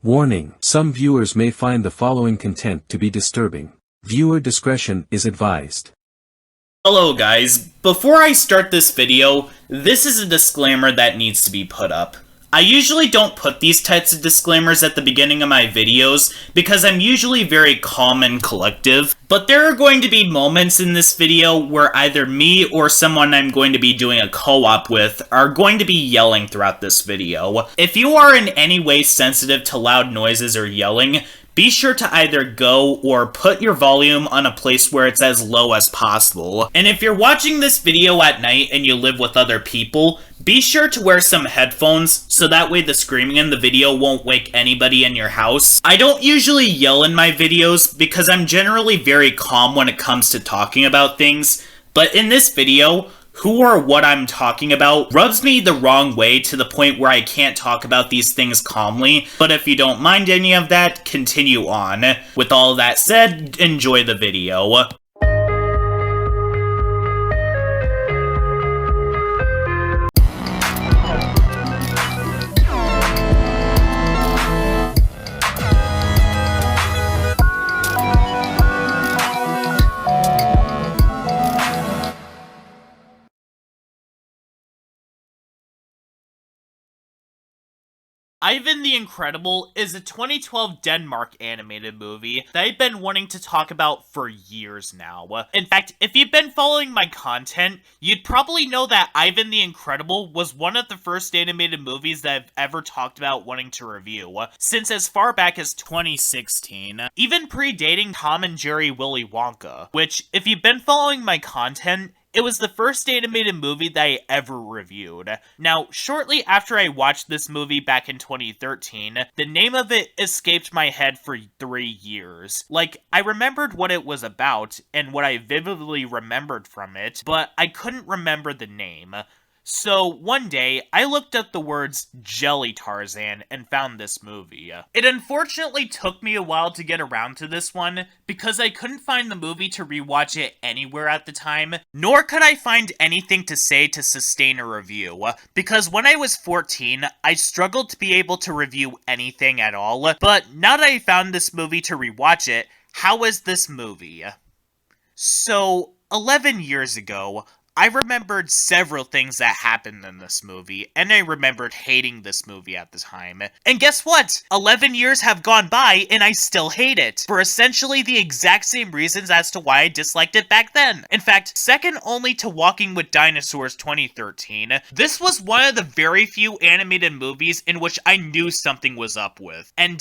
Warning: some viewers may find the following content to be disturbing. Viewer discretion is advised. Hello guys, before I start this video, this is a disclaimer that needs to be put up. I usually don't put these types of disclaimers at the beginning of my videos because I'm usually very calm and collective, but there are going to be moments in this video where either me or someone I'm going to be doing a co-op with are going to be yelling throughout this video. If you are in any way sensitive to loud noises or yelling, be sure to either go or put your volume on a place where it's as low as possible. And if you're watching this video at night and you live with other people, be sure to wear some headphones so that way the screaming in the video won't wake anybody in your house. I don't usually yell in my videos because I'm generally very calm when it comes to talking about things, but in this video, who or what I'm talking about rubs me the wrong way to the point where I can't talk about these things calmly, but if you don't mind any of that, continue on. With all that said, enjoy the video. Ivan the Incredible is a 2012 Denmark animated movie that I've been wanting to talk about for years now. In fact, if you've been following my content, you'd probably know that Ivan the Incredible was one of the first animated movies that I've ever talked about wanting to review, since as far back as 2016, even predating Tom and Jerry Willy Wonka, which, if you've been following my content, it was the first animated movie that I ever reviewed. Now, shortly after I watched this movie back in 2013, the name of it escaped my head for 3 years. Like, I remembered what it was about and what I vividly remembered from it, but I couldn't remember the name. So, one day, I looked up the words Jelly Tarzan and found this movie. It unfortunately took me a while to get around to this one, because I couldn't find the movie to rewatch it anywhere at the time, nor could I find anything to say to sustain a review, because when I was 14, I struggled to be able to review anything at all, but now that I found this movie to rewatch it, how is this movie? So, 11 years ago, I remembered several things that happened in this movie, and I remembered hating this movie at the time. And guess what? 11 years have gone by, and I still hate it, for essentially the exact same reasons as to why I disliked it back then. In fact, second only to Walking with Dinosaurs 2013, this was one of the very few animated movies in which I knew something was up with. And,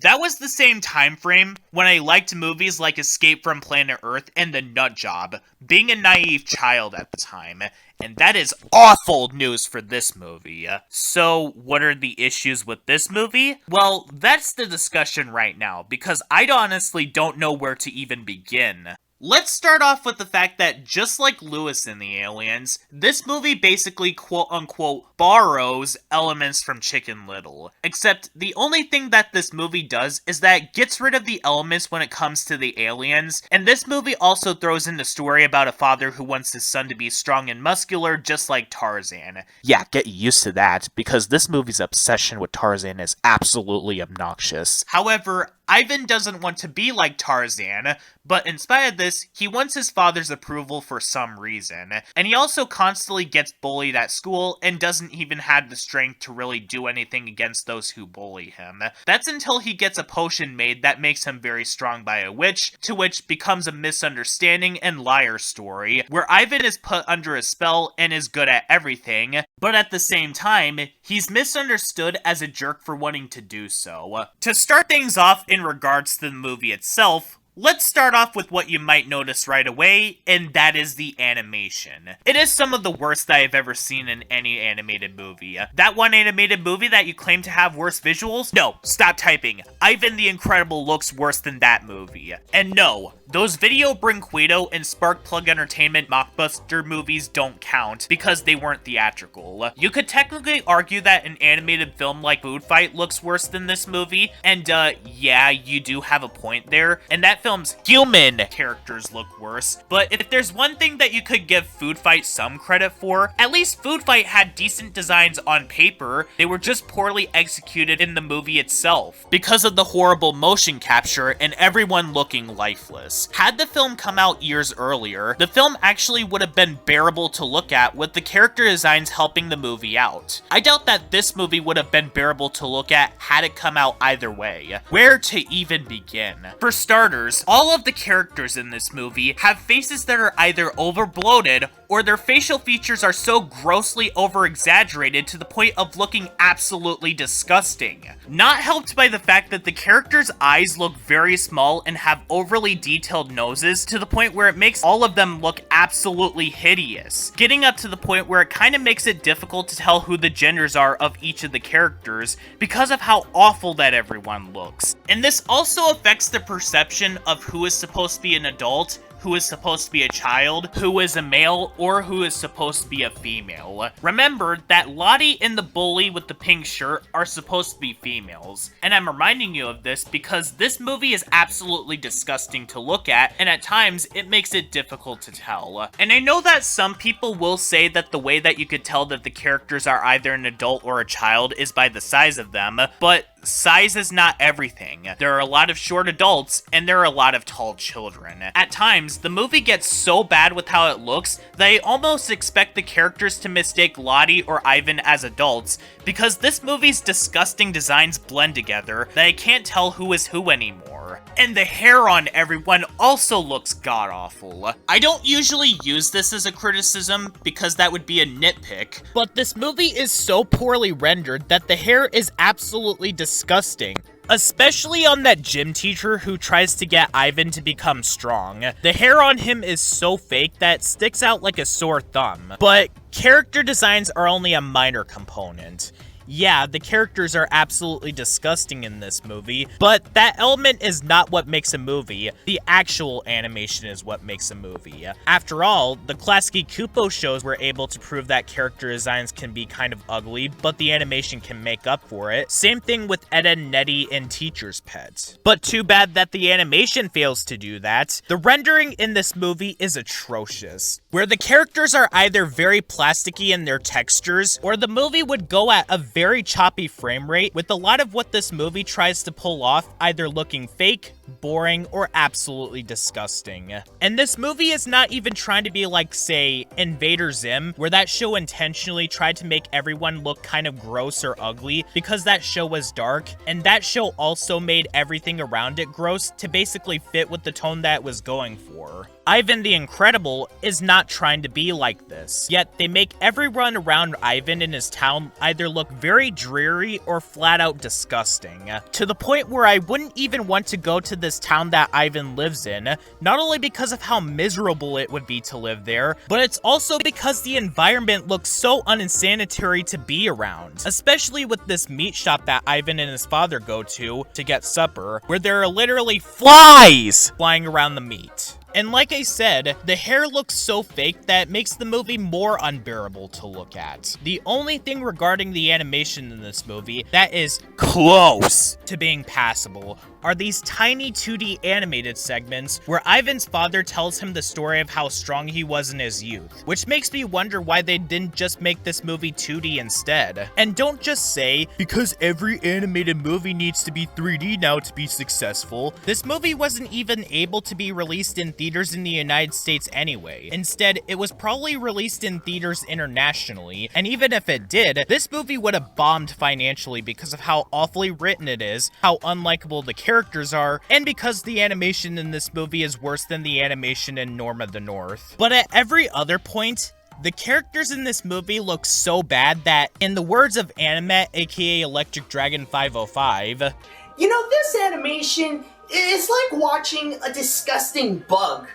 that was the same time frame when I liked movies like Escape from Planet Earth and The Nut Job, being a naive child at the time, and that is awful news for this movie. So, what are the issues with this movie? Well, that's the discussion right now, because I honestly don't know where to even begin. Let's start off with the fact that, just like Lewis and the Aliens, this movie basically quote-unquote borrows elements from Chicken Little. Except, the only thing that this movie does is that it gets rid of the elements when it comes to the aliens, and this movie also throws in the story about a father who wants his son to be strong and muscular just like Tarzan. Yeah, get used to that, because this movie's obsession with Tarzan is absolutely obnoxious. However, Ivan doesn't want to be like Tarzan, but in spite of this, he wants his father's approval for some reason. And he also constantly gets bullied at school and doesn't even have the strength to really do anything against those who bully him. That's until he gets a potion made that makes him very strong by a witch, to which becomes a misunderstanding and liar story, where Ivan is put under a spell and is good at everything, but at the same time, he's misunderstood as a jerk for wanting to do so. To start things off in regards to the movie itself, let's start off with what you might notice right away, and that is the animation. It is some of the worst that I've ever seen in any animated movie. That one animated movie that you claim to have worse visuals? No, stop typing. Ivan the Incredible looks worse than that movie. And no, those Video Brinquedo and Sparkplug Entertainment Mockbuster movies don't count because they weren't theatrical. You could technically argue that an animated film like Food Fight looks worse than this movie, and yeah, you do have a point there, and that that film's human characters look worse, but if there's one thing that you could give Food Fight some credit for, at least Food Fight had decent designs on paper. They were just poorly executed in the movie itself, because of the horrible motion capture and everyone looking lifeless. Had the film come out years earlier, the film actually would have been bearable to look at with the character designs helping the movie out. I doubt that this movie would have been bearable to look at had it come out either way. Where to even begin? For starters, all of the characters in this movie have faces that are either over-bloated or their facial features are so grossly over-exaggerated to the point of looking absolutely disgusting. Not helped by the fact that the characters' eyes look very small and have overly detailed noses to the point where it makes all of them look absolutely hideous, getting up to the point where it kind of makes it difficult to tell who the genders are of each of the characters because of how awful that everyone looks. And this also affects the perception of who is supposed to be an adult, who is supposed to be a child, who is a male, or who is supposed to be a female. Remember that Lottie and the bully with the pink shirt are supposed to be females, and I'm reminding you of this because this movie is absolutely disgusting to look at, and at times it makes it difficult to tell. And I know that some people will say that the way that you could tell that the characters are either an adult or a child is by the size of them, but size is not everything. There are a lot of short adults, and there are a lot of tall children. At times, the movie gets so bad with how it looks that I almost expect the characters to mistake Lottie or Ivan as adults, because this movie's disgusting designs blend together that I can't tell who is who anymore. And the hair on everyone also looks god-awful. I don't usually use this as a criticism because that would be a nitpick, but this movie is so poorly rendered that the hair is absolutely disgusting. Especially on that gym teacher who tries to get Ivan to become strong. The hair on him is so fake that it sticks out like a sore thumb. But character designs are only a minor component. Yeah, the characters are absolutely disgusting in this movie, but that element is not what makes a movie. The actual animation is what makes a movie. After all, the classic Kupo shows were able to prove that character designs can be kind of ugly, but the animation can make up for it. Same thing with Ed, Edd n Eddy in Teacher's Pet. But too bad that the animation fails to do that. The rendering in this movie is atrocious, where the characters are either very plasticky in their textures, or the movie would go at a very choppy frame rate, with a lot of what this movie tries to pull off either looking fake, boring, or absolutely disgusting. And this movie is not even trying to be like, say, Invader Zim, where that show intentionally tried to make everyone look kind of gross or ugly because that show was dark, and that show also made everything around it gross to basically fit with the tone that it was going for. Ivan the Incredible is not trying to be like this, yet they make everyone around Ivan in his town either look very dreary or flat out disgusting, to the point where I wouldn't even want to go to this town that Ivan lives in, not only because of how miserable it would be to live there, but it's also because the environment looks so unsanitary to be around, especially with this meat shop that Ivan and his father go to get supper, where there are literally flies flying around the meat. And like I said, the hair looks so fake that it makes the movie more unbearable to look at. The only thing regarding the animation in this movie that is close to being passable are these tiny 2D animated segments where Ivan's father tells him the story of how strong he was in his youth, which makes me wonder why they didn't just make this movie 2D instead. And don't just say, because every animated movie needs to be 3D now to be successful. This movie wasn't even able to be released in theaters in the United States anyway. Instead, it was probably released in theaters internationally, and even if it did, this movie would have bombed financially because of how awfully written it is, how unlikable the characters are, and because the animation in this movie is worse than the animation in Norm of the North. But at every other point, the characters in this movie look so bad that, in the words of Animet, aka Electric Dragon 505, you know, this animation is like watching a disgusting bug.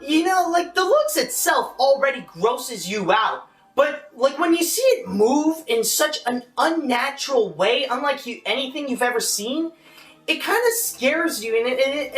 You know, like, the looks itself already grosses you out. But, like, when you see it move in such an unnatural way, unlike anything you've ever seen, it kind of scares you, and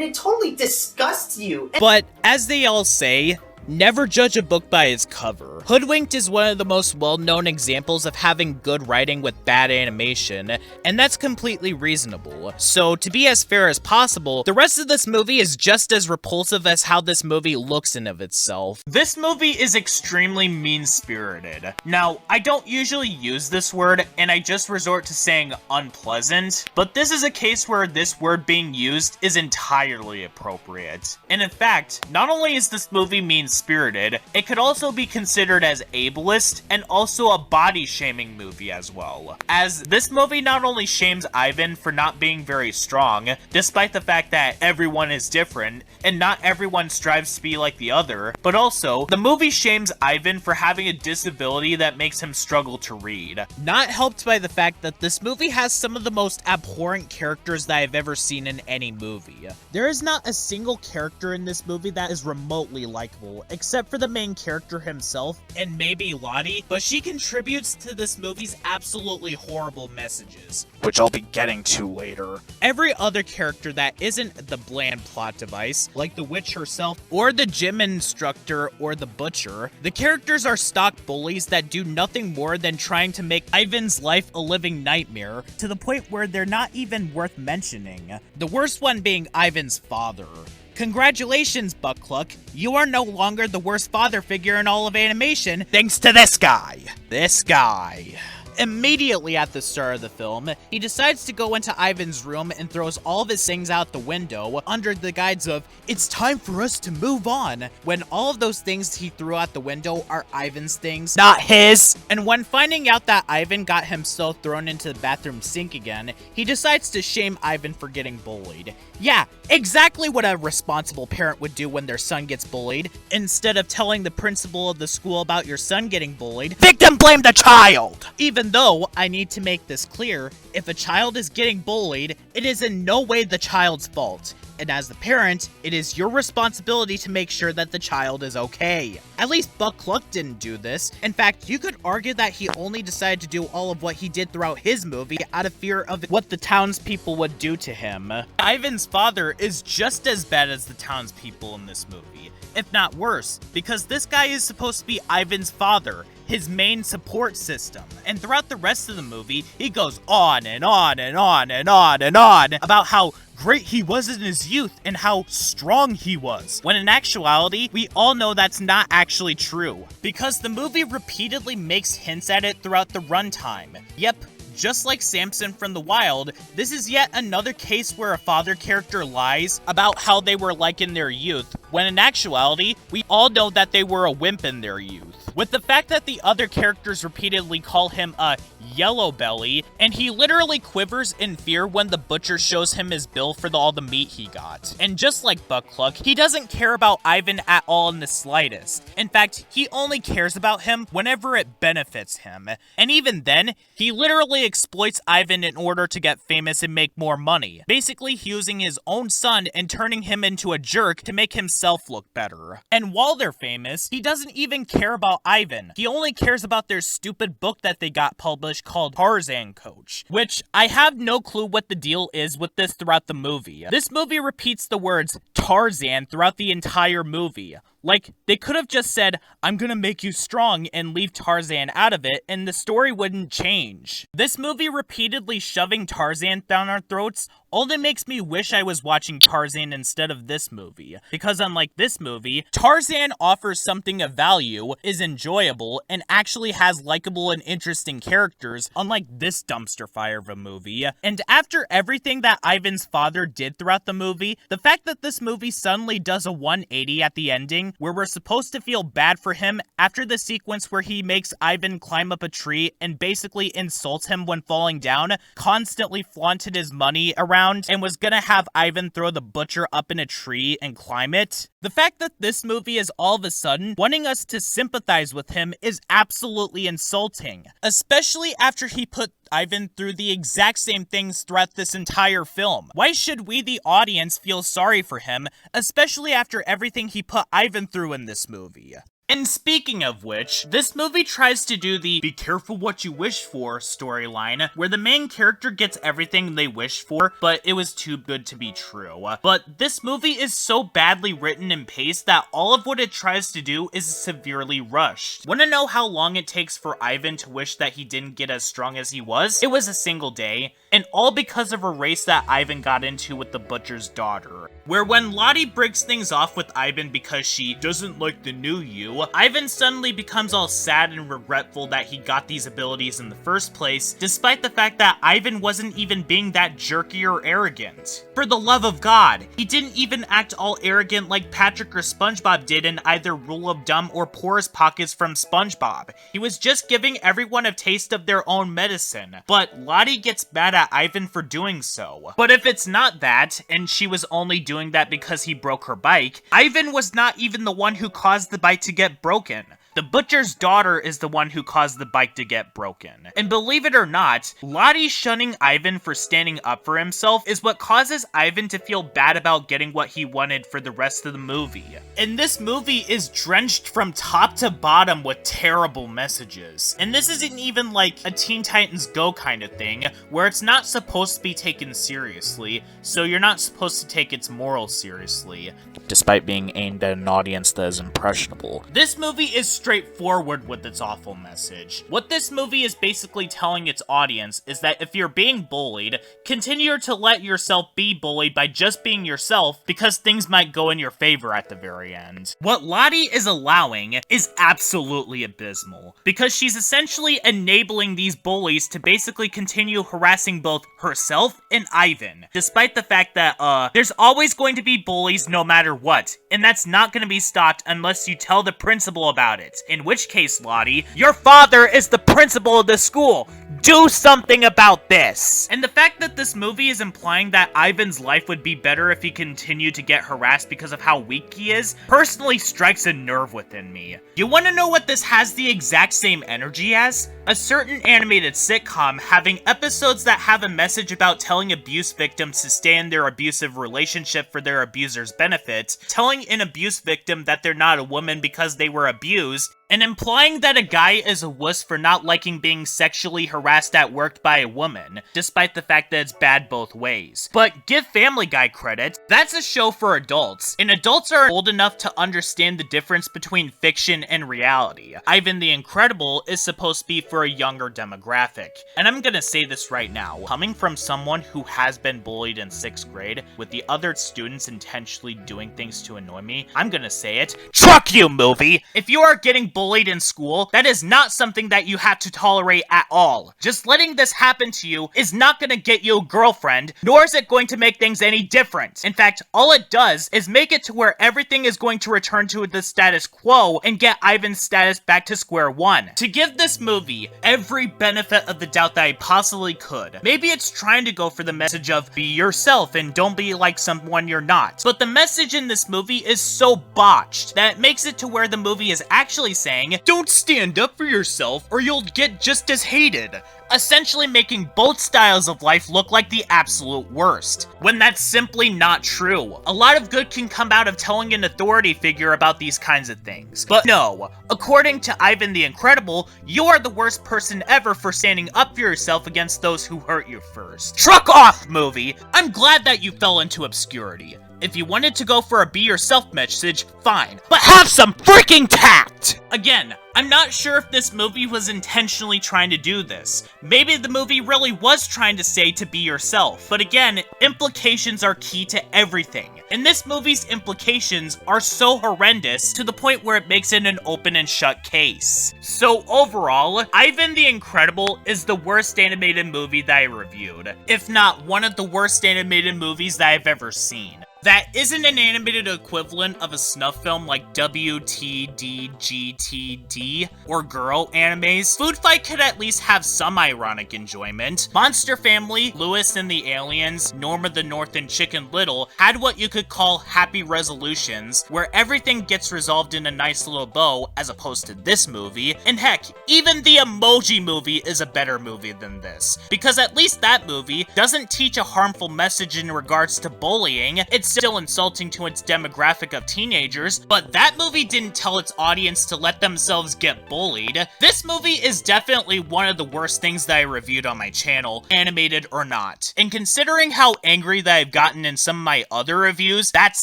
it totally disgusts you. But, as they all say, Never judge a book by its cover. Hoodwinked is one of the most well-known examples of having good writing with bad animation, and that's completely reasonable. So, to be as fair as possible, the rest of this movie is just as repulsive as how this movie looks in of itself. This movie is extremely mean-spirited. Now, I don't usually use this word, and I just resort to saying unpleasant, but this is a case where this word being used is entirely appropriate. And in fact, not only is this movie mean-spirited, it could also be considered as ableist and also a body-shaming movie as well. As this movie not only shames Ivan for not being very strong, despite the fact that everyone is different and not everyone strives to be like the other, but also the movie shames Ivan for having a disability that makes him struggle to read. Not helped by the fact that this movie has some of the most abhorrent characters that I've ever seen in any movie. There is not a single character in this movie that is remotely likable, except for the main character himself, and maybe Lottie, but she contributes to this movie's absolutely horrible messages, which I'll be getting to later. Every other character that isn't the bland plot device, like the witch herself, or the gym instructor, or the butcher, the characters are stock bullies that do nothing more than trying to make Ivan's life a living nightmare, to the point where they're not even worth mentioning. The worst one being Ivan's father. Congratulations, Buckluck. You are no longer the worst father figure in all of animation, thanks to this guy. This guy. Immediately at the start of the film, he decides to go into Ivan's room and throws all of his things out the window under the guise of, "It's time for us to move on," when all of those things he threw out the window are Ivan's things, not his. And when finding out that Ivan got himself thrown into the bathroom sink again, he decides to shame Ivan for getting bullied. Yeah, exactly what a responsible parent would do when their son gets bullied. Instead of telling the principal of the school about your son getting bullied, victim blame the child! Even though, I need to make this clear, if a child is getting bullied, it is in no way the child's fault. And as the parent, it is your responsibility to make sure that the child is okay. At least Buckluck didn't do this. In fact, you could argue that he only decided to do all of what he did throughout his movie out of fear of what the townspeople would do to him. Ivan's father is just as bad as the townspeople in this movie, if not worse, because this guy is supposed to be Ivan's father, his main support system. And throughout the rest of the movie, he goes on and on and on and on and on about how great he was in his youth and how strong he was, when in actuality, we all know that's not actually true, because the movie repeatedly makes hints at it throughout the runtime. Yep, just like Samson from the Wild, this is yet another case where a father character lies about how they were like in their youth, when in actuality, we all know that they were a wimp in their youth. With the fact that the other characters repeatedly call him a yellow belly, and he literally quivers in fear when the butcher shows him his bill for all the meat he got. And just like Buckluck, he doesn't care about Ivan at all in the slightest. In fact, he only cares about him whenever it benefits him. And even then, he literally exploits Ivan in order to get famous and make more money, basically using his own son and turning him into a jerk to make himself look better. And while they're famous, he doesn't even care about Ivan. He only cares about their stupid book that they got published called Tarzan Coach, which I have no clue what the deal is with this throughout the movie. This movie repeats the words Tarzan throughout the entire movie. Like, they could have just said, "I'm gonna make you strong," and leave Tarzan out of it, and the story wouldn't change. This movie repeatedly shoving Tarzan down our throats only makes me wish I was watching Tarzan instead of this movie. Because unlike this movie, Tarzan offers something of value, is enjoyable, and actually has likable and interesting characters, unlike this dumpster fire of a movie. And after everything that Ivan's father did throughout the movie, the fact that this movie suddenly does a 180 at the ending, where we're supposed to feel bad for him after the sequence where he makes Ivan climb up a tree and basically insults him when falling down, constantly flaunted his money around, and was gonna have Ivan throw the butcher up in a tree and climb it. The fact that this movie is all of a sudden wanting us to sympathize with him is absolutely insulting, especially after he put Ivan through the exact same things throughout this entire film. Why should we, the audience, feel sorry for him, especially after everything he put Ivan through in this movie? And speaking of which, this movie tries to do the be careful what you wish for storyline, where the main character gets everything they wish for, but it was too good to be true. But this movie is so badly written and paced that all of what it tries to do is severely rushed. Wanna know how long it takes for Ivan to wish that he didn't get as strong as he was? It was a single day, and all because of a race that Ivan got into with the butcher's daughter. Where when Lottie breaks things off with Ivan because she doesn't like the new you, Ivan suddenly becomes all sad and regretful that he got these abilities in the first place, despite the fact that Ivan wasn't even being that jerky or arrogant. For the love of God, he didn't even act all arrogant like Patrick or SpongeBob did in either Rule of Dumb or Porous Pockets from SpongeBob. He was just giving everyone a taste of their own medicine, but Lottie gets mad at Ivan for doing so. But if it's not that, and she was only doing that because he broke her bike, Ivan was not even the one who caused the bike to get broken. The butcher's daughter is the one who caused the bike to get broken. And believe it or not, Lottie shunning Ivan for standing up for himself is what causes Ivan to feel bad about getting what he wanted for the rest of the movie. And this movie is drenched from top to bottom with terrible messages. And this isn't even like a Teen Titans Go kind of thing, where it's not supposed to be taken seriously, so you're not supposed to take its morals seriously, despite being aimed at an audience that is impressionable. This movie is straightforward with its awful message. What this movie is basically telling its audience is that if you're being bullied, continue to let yourself be bullied by just being yourself, because things might go in your favor at the very end. What Lottie is allowing is absolutely abysmal, because she's essentially enabling these bullies to basically continue harassing both herself and Ivan, despite the fact that, there's always going to be bullies no matter what, and that's not going to be stopped unless you tell the principal about it. In which case, Lottie, your father is the principal of the school. Do something about this! And the fact that this movie is implying that Ivan's life would be better if he continued to get harassed because of how weak he is, personally strikes a nerve within me. You wanna know what this has the exact same energy as? A certain animated sitcom having episodes that have a message about telling abuse victims to stay in their abusive relationship for their abuser's benefit, telling an abuse victim that they're not a woman because they were abused, and implying that a guy is a wuss for not liking being sexually harassed at work by a woman, despite the fact that it's bad both ways. But give Family Guy credit, that's a show for adults, and adults are old enough to understand the difference between fiction and reality. Ivan the Incredible is supposed to be for a younger demographic, and I'm gonna say this right now, coming from someone who has been bullied in 6th grade, with the other students intentionally doing things to annoy me, I'm gonna say it, truck you, movie! If you are getting bullied in school, that is not something that you have to tolerate at all. Just letting this happen to you is not gonna get you a girlfriend, nor is it going to make things any different. In fact, all it does is make it to where everything is going to return to the status quo and get Ivan's status back to square one. To give this movie every benefit of the doubt that I possibly could, maybe it's trying to go for the message of be yourself and don't be like someone you're not. But the message in this movie is so botched that it makes it to where the movie is actually saying, don't stand up for yourself or you'll get just as hated. Essentially making both styles of life look like the absolute worst, when that's simply not true. A lot of good can come out of telling an authority figure about these kinds of things. But no, according to Ivan the Incredible, you are the worst person ever for standing up for yourself against those who hurt you first. Truck off, movie! I'm glad that you fell into obscurity. If you wanted to go for a be yourself message, fine, but have some freaking tact! Again, I'm not sure if this movie was intentionally trying to do this. Maybe the movie really was trying to say to be yourself. But again, implications are key to everything. And this movie's implications are so horrendous to the point where it makes it an open and shut case. So overall, Ivan the Incredible is the worst animated movie that I reviewed, if not one of the worst animated movies that I've ever seen. That isn't an animated equivalent of a snuff film like WTDGTD or Girl animes. Food Fight could at least have some ironic enjoyment. Monster Family, Lewis and the Aliens, Norma the North and Chicken Little had what you could call happy resolutions, where everything gets resolved in a nice little bow as opposed to this movie. And heck, even the Emoji Movie is a better movie than this, because at least that movie doesn't teach a harmful message in regards to bullying. It's still insulting to its demographic of teenagers, but that movie didn't tell its audience to let themselves get bullied. This movie is definitely one of the worst things that I reviewed on my channel, animated or not. And considering how angry that I've gotten in some of my other reviews, that's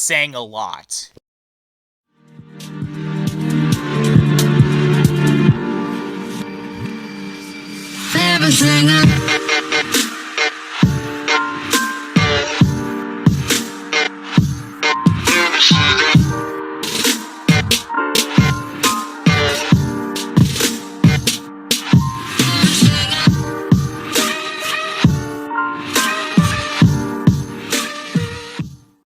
saying a lot. Everything I